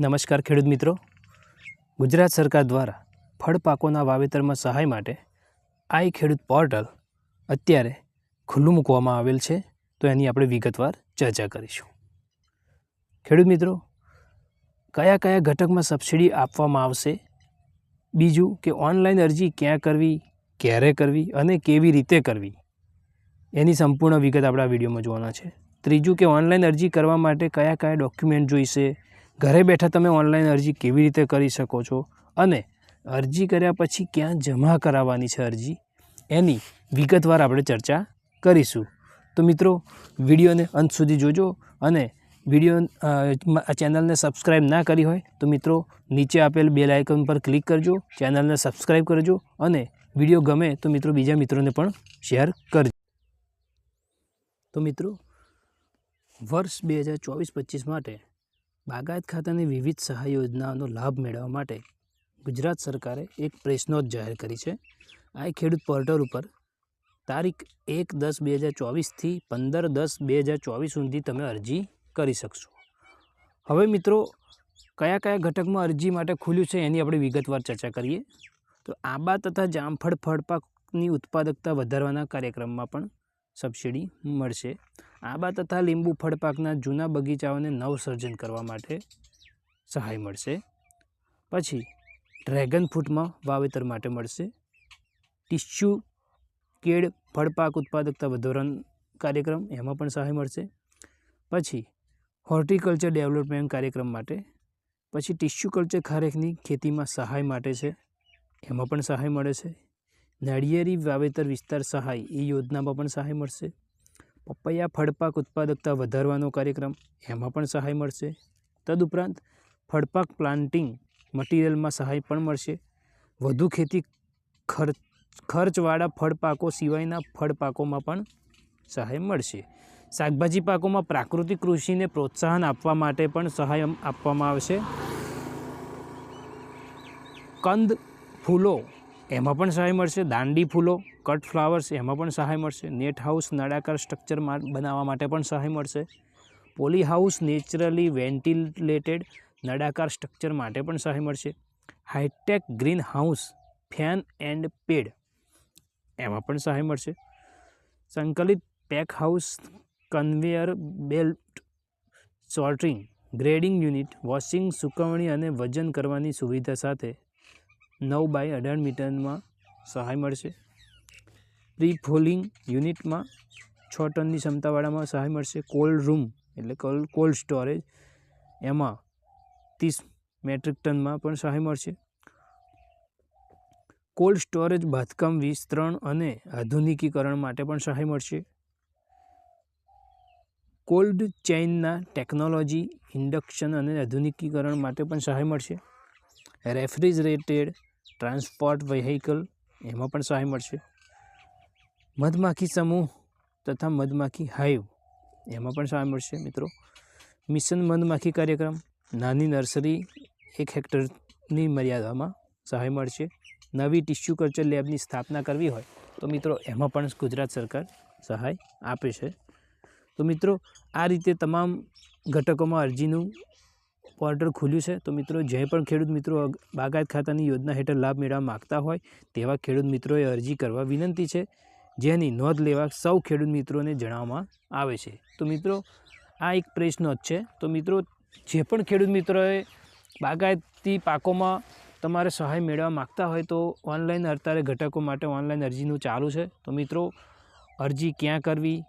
નમસ્કાર ખેડૂત મિત્રો, ગુજરાત સરકાર દ્વારા ફળ પાકોના વાવેતરમાં સહાય માટે આઈ ખેડૂત પોર્ટલ અત્યારે ખુલ્લું મૂકવામાં આવેલ છે, તો એની આપણે વિગતવાર ચર્ચા કરીશું. ખેડૂત મિત્રો, કયા કયા ઘટકમાં સબસિડી આપવામાં આવશે, બીજું કે ઓનલાઈન અરજી ક્યાં કરવી, ક્યારે કરવી અને કેવી રીતે કરવી, એની સંપૂર્ણ વિગત આપણે આ વિડીયોમાં જોવાના છે. ત્રીજું કે ઓનલાઈન અરજી કરવા માટે કયા કયા ડોક્યુમેન્ટ જોઈશે, ઘરે બેઠા તમે ઓનલાઈન અરજી કેવી રીતે કરી શકો છો અને અરજી કર્યા પછી ક્યાં જમા કરાવવાની છે અરજી, એની વિગતવાર આપણે ચર્ચા કરીશું. તો મિત્રો, વિડીયોને અંત સુધી જોજો અને વિડીયો ચેનલને સબસ્ક્રાઈબ ના કરી હોય તો મિત્રો નીચે આપેલ બેલ આઇકન પર ક્લિક કરજો, ચેનલને સબસ્ક્રાઈબ કરજો અને વિડીયો ગમે તો મિત્રો બીજા મિત્રોને પણ શેર કરજો. તો મિત્રો, વર્ષ 2024-25 માટે બાગાયત ખાતાની વિવિધ સહાય યોજનાઓનો લાભ મેળવવા માટે ગુજરાત સરકારે એક પ્રેસ નોટ જાહેર કરી છે. આ ખેડૂત પોર્ટલ ઉપર તારીખ 1/10/2024થી 15/10/2024 સુધી તમે અરજી કરી શકશો. હવે મિત્રો, કયા કયા ઘટકમાં અરજી માટે ખુલ્યું છે એની આપણે વિગતવાર ચર્ચા કરીએ. તો આંબા તથા જામફળ ફળપાકની ઉત્પાદકતા વધારવાના કાર્યક્રમમાં પણ સબસિડી મળશે. આંબા તથા લીંબુ ફળપાકના જૂના બગીચાઓને નવસર્જન કરવા માટે સહાય મળશે. પછી ડ્રેગન ફ્રૂટમાં વાવેતર માટે મળશે. ટીસ્યુ કેળ ફળપાક ઉત્પાદકતા વધારવાનો કાર્યક્રમ, એમાં પણ સહાય મળશે. પછી હોર્ટિકલ્ચર ડેવલપમેન્ટ કાર્યક્રમ માટે, પછી ટીસ્યુ કલ્ચર ખારેકની ખેતીમાં સહાય માટે છે, એમાં પણ સહાય મળે છે. નાળિયેરી વાવેતર વિસ્તાર સહાય એ યોજનામાં પણ સહાય મળશે. પપૈયા ફળપાક ઉત્પાદકતા વધારવાનો કાર્યક્રમ, એમાં પણ સહાય મળશે. તદુપરાંત ફળપાક પ્લાન્ટિંગ મટીરિયલમાં સહાય પણ મળશે. વધુ ખેતી ખર્ચવાળા ફળપાકો સિવાયના ફળપાકોમાં પણ સહાય મળશે. શાકભાજી પાકોમાં પ્રાકૃતિક કૃષિને પ્રોત્સાહન આપવા માટે પણ સહાય આપવામાં આવશે. કંદ ફૂલો, એમાં પણ સહાય મળશે. દાંડી ફૂલો, કટ ફ્લાવર્સ, એમાં પણ સહાય મળશે. નેટ હાઉસ નળાકાર સ્ટ્રક્ચર બનાવવા માટે પણ સહાય મળશે. પોલી હાઉસ નેચરલી વેન્ટિલેટેડ નળાકાર સ્ટ્રક્ચર માટે પણ સહાય મળશે. Hi tech green house fan and pad, એમાં પણ સહાય મળશે. સંકલિત pack house conveyor belt sorting grading unit washing સૂકવણી અને વજન કરવાની સુવિધા સાથે 9x18 મીટરમાં સહાય મળશે. પ્રી ફોલિંગ યુનિટમાં 6 ટનની ક્ષમતાવાળામાં સહાય મળશે. કોલ્ડ રૂમ એટલે કોલ્ડ સ્ટોરેજ, એમાં 30 મેટ્રિક ટનમાં પણ સહાય મળશે. કોલ્ડ સ્ટોરેજ બાંધકામ વિસ્તરણ અને આધુનિકીકરણ માટે પણ સહાય મળશે. કોલ્ડ ચેઇનના ટેકનોલોજી ઇન્ડક્શન અને આધુનિકીકરણ માટે પણ સહાય મળશે. રેફ્રિજરેટેડ ટ્રાન્સપોર્ટ વ્હીકલ, એમાં પણ સહાય મળશે. મધમાખી સમૂહ તથા મધમાખી હાઇવ, એમાં પણ સહાય મળશે. મિત્રો, મિશન મધમાખી કાર્યક્રમ, નાની નર્સરી 1 હેક્ટરની મર્યાદામાં સહાય મળશે. નવી ટિશ્યુ કલ્ચર લેબની સ્થાપના કરવી હોય તો મિત્રો એમાં પણ ગુજરાત સરકાર સહાય આપે છે. તો મિત્રો, આ રીતે તમામ ઘટકોમાં અરજીનું પોર્ટલ ખુલ્યું છે. તો મિત્રો, જે પણ ખેડૂત મિત્રો બાગાયત ખાતાની યોજના હેઠળ લાભ મેળવવા માગતા હોય તેવા ખેડૂત મિત્રોએ અરજી કરવા વિનંતી છે, જેની નોંધ લેવા સૌ ખેડૂત મિત્રોને જણાવવામાં આવે છે. તો મિત્રો, આ એક પ્રેસ નોટ છે. તો મિત્રો, જે પણ ખેડૂત મિત્રોએ બાગાયતી પાકોમાં તમારે સહાય મેળવવા માગતા હોય તો ઓનલાઈન અત્યારે ઘટકો માટે ઓનલાઈન અરજીનું ચાલુ છે. તો મિત્રો, અરજી ક્યાં કરવી,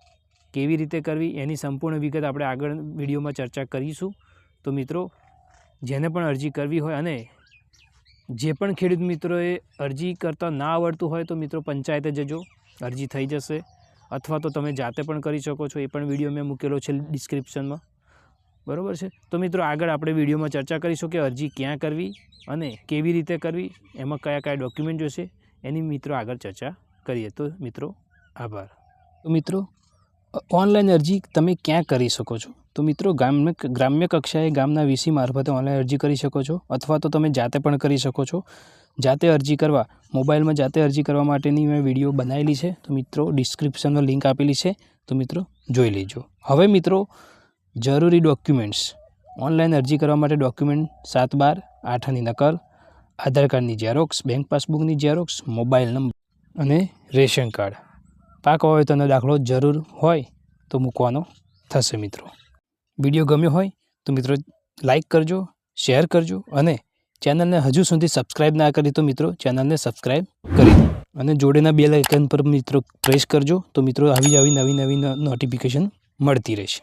કેવી રીતે કરવી, એની સંપૂર્ણ વિગત આપણે આગળ વિડીયોમાં ચર્ચા કરીશું. તો મિત્રો, જેને પણ અરજી કરવી હોય અને જે પણ ખેડૂત મિત્રોએ અરજી કરતાં ના આવડતું હોય તો મિત્રો પંચાયતે જજો, અરજી થઈ જશે. અથવા તો તમે જાતે પણ કરી શકો છો, એ પણ વિડીયો મેં મૂકેલો છે ડિસ્ક્રિપ્શનમાં, બરાબર છે. તો મિત્રો, આગળ આપણે વિડીયોમાં ચર્ચા કરીશું કે અરજી ક્યાં કરવી અને કેવી રીતે કરવી, એમાં કયા કયા ડોક્યુમેન્ટ જોઈશે, એની મિત્રો આગળ ચર્ચા કરીએ. તો મિત્રો, આભાર. તો મિત્રો, ઓનલાઈન અરજી તમે ક્યાં કરી શકો છો? તો મિત્રો, ગ્રામ્ય કક્ષાએ ગામના વીસી મારફતે ઓનલાઈન અરજી કરી શકો છો, અથવા તો તમે જાતે પણ કરી શકો છો. જાતે અરજી કરવા, મોબાઈલમાં જાતે અરજી કરવા માટેની મેં વિડીયો બનાવેલી છે. તો મિત્રો, ડિસ્ક્રિપ્શનમાં લિંક આપેલી છે, તો મિત્રો જોઈ લેજો. હવે મિત્રો, જરૂરી ડોક્યુમેન્ટ્સ. ઓનલાઈન અરજી કરવા માટે ડોક્યુમેન્ટ 7/12/8ની નકલ, આધાર કાર્ડની ઝેરોક્સ, બેંક પાસબુકની ઝેરોક્સ, મોબાઈલ નંબર અને રેશન કાર્ડ. પાક વાવેતરનો દાખલો જરૂર હોય તો મૂકવાનો થશે મિત્રો. વિડીયો ગમ્યો હોય તો મિત્રો લાઈક કરજો, શેર કરજો અને ચેનલને હજુ સુધી સબસ્ક્રાઈબ ના કરી તો મિત્રો ચેનલને સબસ્ક્રાઈબ કરી દો અને જોડેના બેલ આઇકન પર મિત્રો પ્રેસ કરજો તો મિત્રો આવી નવી નોટિફિકેશન મળતી રહેશે.